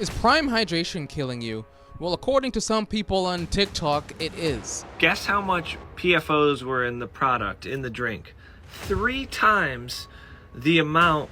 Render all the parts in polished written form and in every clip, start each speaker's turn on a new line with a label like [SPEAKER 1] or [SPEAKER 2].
[SPEAKER 1] Is Prime Hydration killing you? Well, according to some people on TikTok, it is.
[SPEAKER 2] Guess how much PFOs were in the product, in the drink? 3 times the amount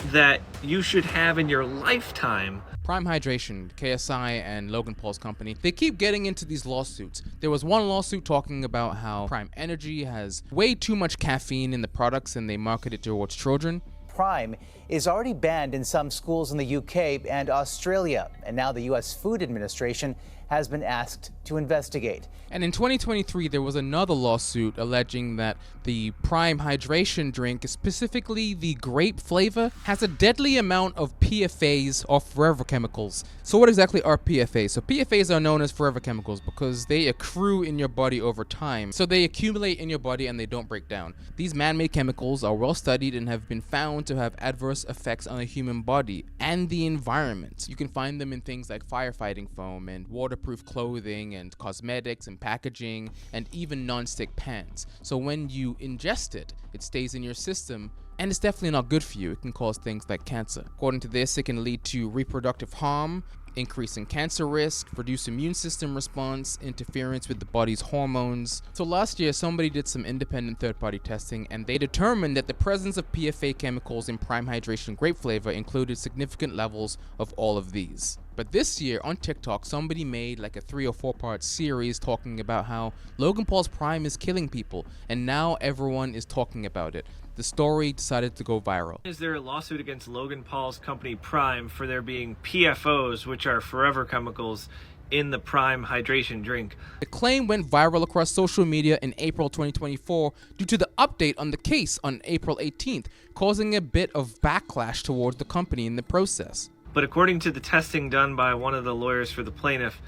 [SPEAKER 2] that you should have in your lifetime.
[SPEAKER 1] Prime Hydration, KSI and Logan Paul's company, they keep getting into these lawsuits. There was one lawsuit talking about how Prime Energy has way too much caffeine in the products and they market it towards children.
[SPEAKER 3] Prime is already banned in some schools in the UK and Australia, and now the US Food Administration has been asked to investigate.
[SPEAKER 1] And in 2023, there was another lawsuit alleging that the Prime Hydration drink, specifically the grape flavor, has a deadly amount of PFAS, or forever chemicals. So what exactly are PFAS? So PFAS are known as forever chemicals because they accrue in your body over time. So they accumulate in your body and they don't break down. These man-made chemicals are well studied and have been found to have adverse effects on the human body and the environment. You can find them in things like firefighting foam and waterproof clothing and cosmetics and packaging and even non-stick pans. So when you ingest it, it stays in your system and it's definitely not good for you. It can cause things like cancer. According to this, it can lead to reproductive harm, increase in cancer risk, reduce immune system response, interference with the body's hormones. So last year, somebody did some independent third-party testing and they determined that the presence of PFA chemicals in Prime Hydration grape flavor included significant levels of all of these. But this year on TikTok, somebody made like a 3 or 4 part series talking about how Logan Paul's Prime is killing people, and now everyone is talking about it. The story decided to go viral.
[SPEAKER 2] Is there a lawsuit against Logan Paul's company Prime for there being PFOs, which are forever chemicals, in the Prime Hydration drink?
[SPEAKER 1] The claim went viral across social media in April 2024 due to the update on the case on April 18th, causing a bit of backlash towards the company in the process.
[SPEAKER 2] But according to the testing done by one of the lawyers for the plaintiff,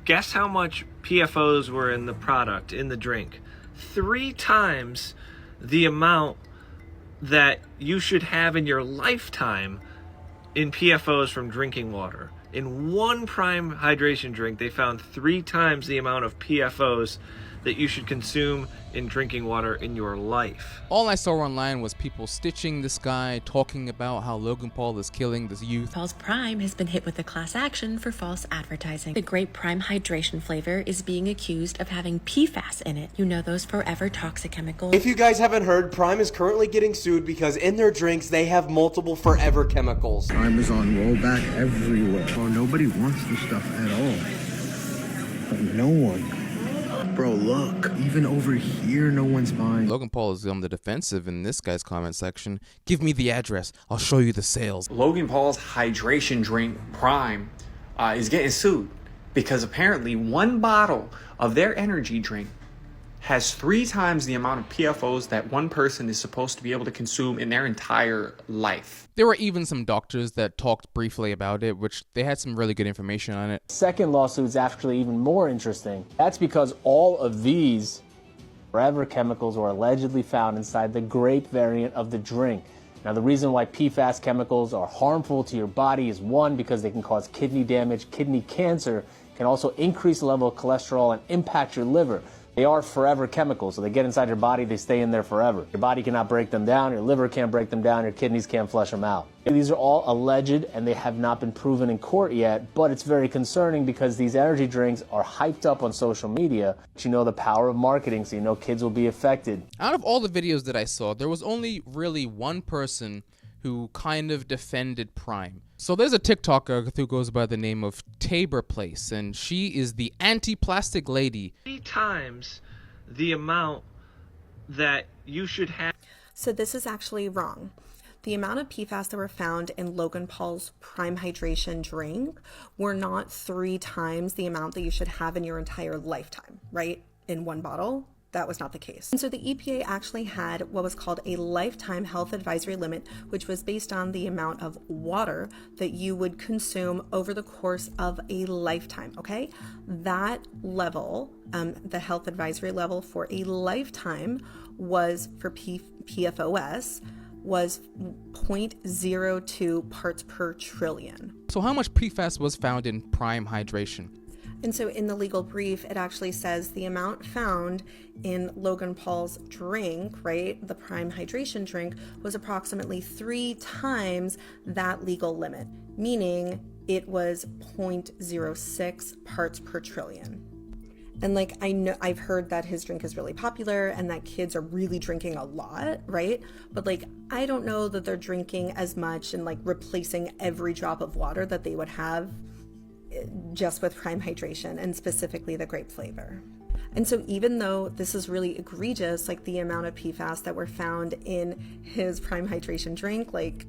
[SPEAKER 2] guess how much PFOs were in the product, in the drink? 3 times the amount that you should have in your lifetime in PFOs from drinking water. In one Prime Hydration drink, they found 3 times the amount of PFOs that you should consume in drinking water in your life.
[SPEAKER 1] All I saw online was people stitching this guy, talking about how Logan Paul is killing this youth.
[SPEAKER 4] Paul's Prime has been hit with a class action for false advertising. The grape Prime Hydration flavor is being accused of having PFAS in it. You know, those forever toxic chemicals.
[SPEAKER 5] If you guys haven't heard, Prime is currently getting sued because in their drinks they have multiple forever chemicals.
[SPEAKER 6] Prime is on rollback everywhere. Oh, nobody wants this stuff at all. No one. Bro, look, even over here, no one's buying.
[SPEAKER 1] Logan Paul is on the defensive in this guy's comment section. Give me the address. I'll show you the sales.
[SPEAKER 7] Logan Paul's hydration drink, Prime, is getting sued because apparently one bottle of their energy drink has 3 times the amount of PFOs that one person is supposed to be able to consume in their entire life.
[SPEAKER 1] There were even some doctors that talked briefly about it, which they had some really good information on it.
[SPEAKER 8] Second lawsuit is actually even more interesting. That's because all of these forever chemicals were allegedly found inside the grape variant of the drink. Now, the reason why PFAS chemicals are harmful to your body is, one, because they can cause kidney damage, kidney cancer, can also increase the level of cholesterol and impact your liver. They are forever chemicals, so they get inside your body, they stay in there forever. Your body cannot break them down, your liver can't break them down, your kidneys can't flush them out. These are all alleged and they have not been proven in court yet, but it's very concerning because these energy drinks are hyped up on social media. But you know the power of marketing, so you know kids will be affected.
[SPEAKER 1] Out of all the videos that I saw, there was only really one person who kind of defended Prime. So there's a TikToker who goes by the name of Tabor Place, and she is the anti-plastic lady.
[SPEAKER 2] 3 times the amount that you should have.
[SPEAKER 9] So this is actually wrong. The amount of PFAS that were found in Logan Paul's Prime Hydration drink were not 3 times the amount that you should have in your entire lifetime, right? In one bottle. That was not the case. And so the EPA actually had what was called a lifetime health advisory limit, which was based on the amount of water that you would consume over the course of a lifetime, okay? That level, the health advisory level for a lifetime was for PFOS was 0.02 parts per trillion.
[SPEAKER 1] So how much PFAS was found in Prime Hydration?
[SPEAKER 9] And so in the legal brief, it actually says the amount found in Logan Paul's drink, right, the Prime Hydration drink, was approximately 3 times that legal limit, meaning it was 0.06 parts per trillion. And like, I know I've heard that his drink is really popular and that kids are really drinking a lot, right? But like, I don't know that they're drinking as much and like replacing every drop of water that they would have just with Prime Hydration, and specifically the grape flavor. And so even though this is really egregious, like the amount of PFAS that were found in his Prime Hydration drink, like,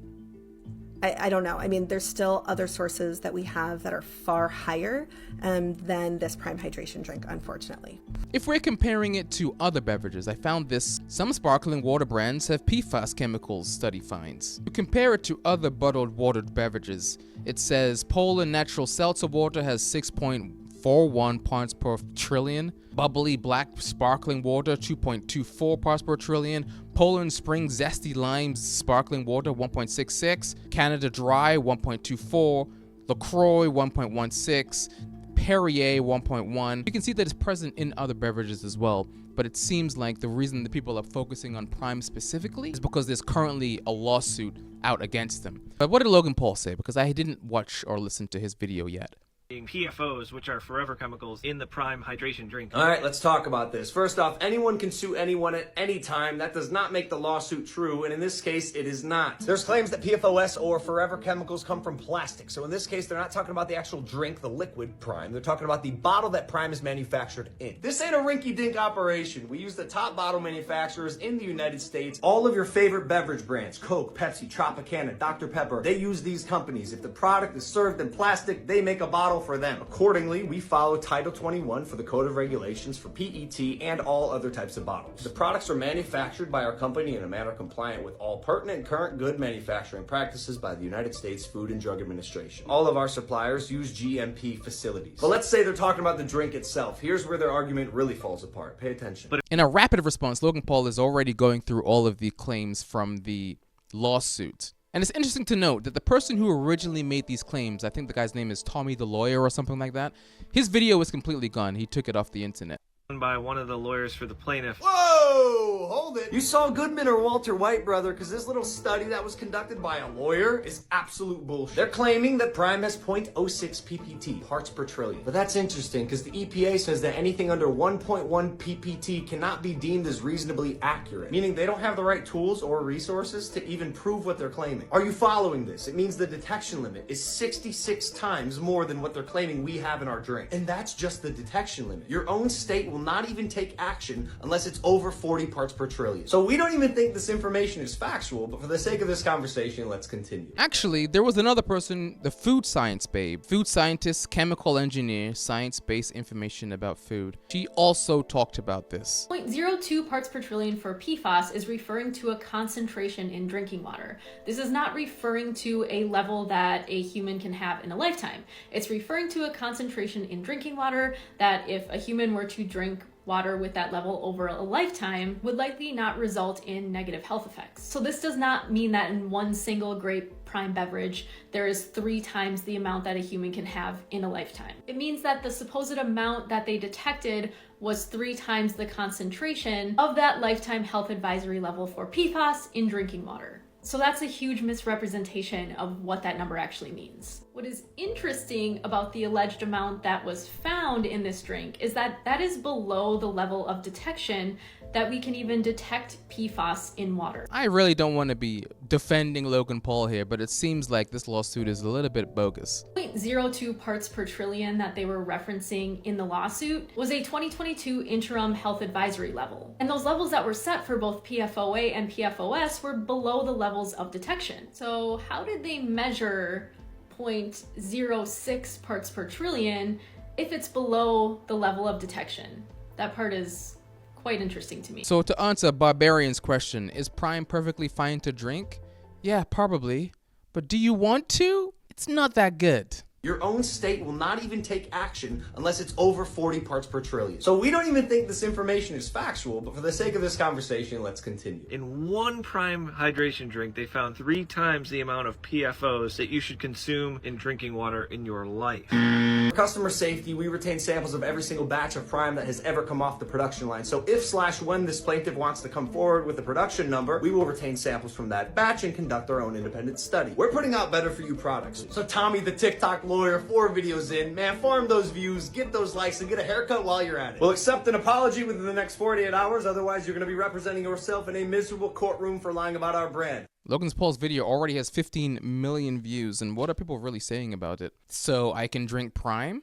[SPEAKER 9] I don't know. I mean, there's still other sources that we have that are far higher than this Prime Hydration drink, unfortunately.
[SPEAKER 1] If we're comparing it to other beverages, I found this. Some sparkling water brands have PFAS chemicals, study finds. To compare it to other bottled water beverages, it says Poland natural seltzer water has 6.41 parts per trillion. Bubbly black sparkling water, 2.24 parts per trillion. Poland Spring Zesty Limes sparkling water, 1.66. Canada Dry, 1.24. LaCroix, 1.16. Perrier, 1.1. You can see that it's present in other beverages as well, but it seems like the reason that people are focusing on Prime specifically is because there's currently a lawsuit out against them. But what did Logan Paul say? Because I didn't watch or listen to his video yet.
[SPEAKER 2] PFOs, which are forever chemicals, in the Prime Hydration drink.
[SPEAKER 10] All right, let's talk about this. First off, anyone can sue anyone at any time. That does not make the lawsuit true, and in this case, it is not. There's claims that PFOS or forever chemicals come from plastic. So in this case, they're not talking about the actual drink, the liquid Prime. They're talking about the bottle that Prime is manufactured in. This ain't a rinky-dink operation. We use the top bottle manufacturers in the United States. All of your favorite beverage brands, Coke, Pepsi, Tropicana, Dr. Pepper, they use these companies. If the product is served in plastic, they make a bottle for them. Accordingly, we follow Title 21 for the Code of Regulations for PET and all other types of bottles. The products are manufactured by our company in a manner compliant with all pertinent and current good manufacturing practices by the United States Food and Drug Administration. All of our suppliers use GMP facilities. But let's say they're talking about the drink itself. Here's where their argument really falls apart. Pay attention.
[SPEAKER 1] In a rapid response, Logan Paul is already going through all of the claims from the lawsuit. And it's interesting to note that the person who originally made these claims, I think the guy's name is Tommy the Lawyer or something like that, his video is completely gone. He took it off the internet.
[SPEAKER 2] By one of the lawyers for the plaintiff.
[SPEAKER 10] Whoa! Hold it. You saw Goodman or Walter White, brother, because this little study that was conducted by a lawyer is absolute bullshit. They're claiming that Prime has 0.06 ppt, parts per trillion. But that's interesting because the EPA says that anything under 1.1 ppt cannot be deemed as reasonably accurate, meaning they don't have the right tools or resources to even prove what they're claiming. Are you following this? It means the detection limit is 66 times more than what they're claiming we have in our drink. And that's just the detection limit. Your own state will not even take action unless it's over 40 parts per trillion. So we don't even think this information is factual, but for the sake of this conversation, let's continue.
[SPEAKER 1] Actually, there was another person, the food science babe, food scientist, chemical engineer, science-based information about food. She also talked about this.
[SPEAKER 11] 0.02 parts per trillion for PFAS is referring to a concentration in drinking water. This is not referring to a level that a human can have in a lifetime. It's referring to a concentration in drinking water that if a human were to drink water with that level over a lifetime would likely not result in negative health effects. So this does not mean that in one single grape Prime beverage, there is 3 times the amount that a human can have in a lifetime. It means that the supposed amount that they detected was 3 times the concentration of that lifetime health advisory level for PFAS in drinking water. So that's a huge misrepresentation of what that number actually means. What is interesting about the alleged amount that was found in this drink is that that is below the level of detection that we can even detect PFAS in water.
[SPEAKER 1] I really don't want to be defending Logan Paul here, but it seems like this lawsuit is a little bit bogus.
[SPEAKER 11] 0.02 parts per trillion that they were referencing in the lawsuit was a 2022 interim health advisory level. And those levels that were set for both PFOA and PFOS were below the levels of detection. So how did they measure 0.06 parts per trillion if it's below the level of detection? That part is quite interesting to me.
[SPEAKER 1] So to answer Barbarian's question, is Prime perfectly fine to drink? Yeah, probably. But do you want to? It's not that good.
[SPEAKER 10] Your own state will not even take action unless it's over 40 parts per trillion. So we don't even think this information is factual, but for the sake of this conversation, let's continue.
[SPEAKER 2] In one Prime Hydration drink, they found 3 times the amount of PFOs that you should consume in drinking water in your life.
[SPEAKER 10] For customer safety, we retain samples of every single batch of Prime that has ever come off the production line. So if/when this plaintiff wants to come forward with a production number, we will retain samples from that batch and conduct our own independent study. We're putting out better for you products. So Tommy the TikTok lawyer lawyer 4 videos in. Man, farm those views, get those likes, and get a haircut while you're at it. We'll accept an apology within the next 48 hours. Otherwise, you're going to be representing yourself in a miserable courtroom for lying about our brand.
[SPEAKER 1] Logan Paul's video already has 15 million views, and what are people really saying about it? So I can drink Prime?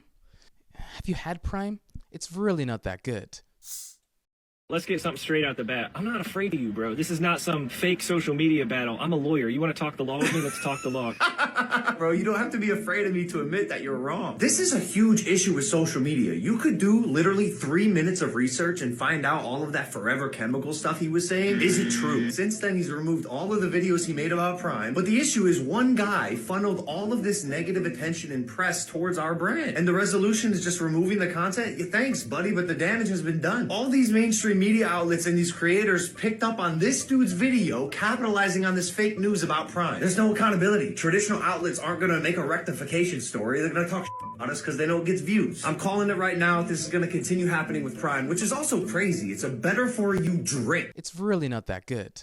[SPEAKER 1] Have you had Prime? It's really not that good.
[SPEAKER 2] Let's get something straight out the bat. I'm not afraid of you, bro. This is not some fake social media battle. I'm a lawyer. You want to talk the law with me? Let's talk the law.
[SPEAKER 10] Bro, you don't have to be afraid of me to admit that you're wrong. This is a huge issue with social media. You could do literally 3 minutes of research and find out all of that forever chemical stuff he was saying isn't true. Since then, he's removed all of the videos he made about Prime. But the issue is one guy funneled all of this negative attention and press towards our brand. And the resolution is just removing the content? Yeah, thanks, buddy, but the damage has been done. All these mainstream media outlets and these creators picked up on this dude's video, capitalizing on this fake news about Prime. There's no accountability. Traditional outlets aren't going to make a rectification story. They're going to talk on us because they know it gets views. I'm calling it right now. This is going to continue happening with Prime, which is also crazy. It's a better for you drink.
[SPEAKER 1] It's really not that good.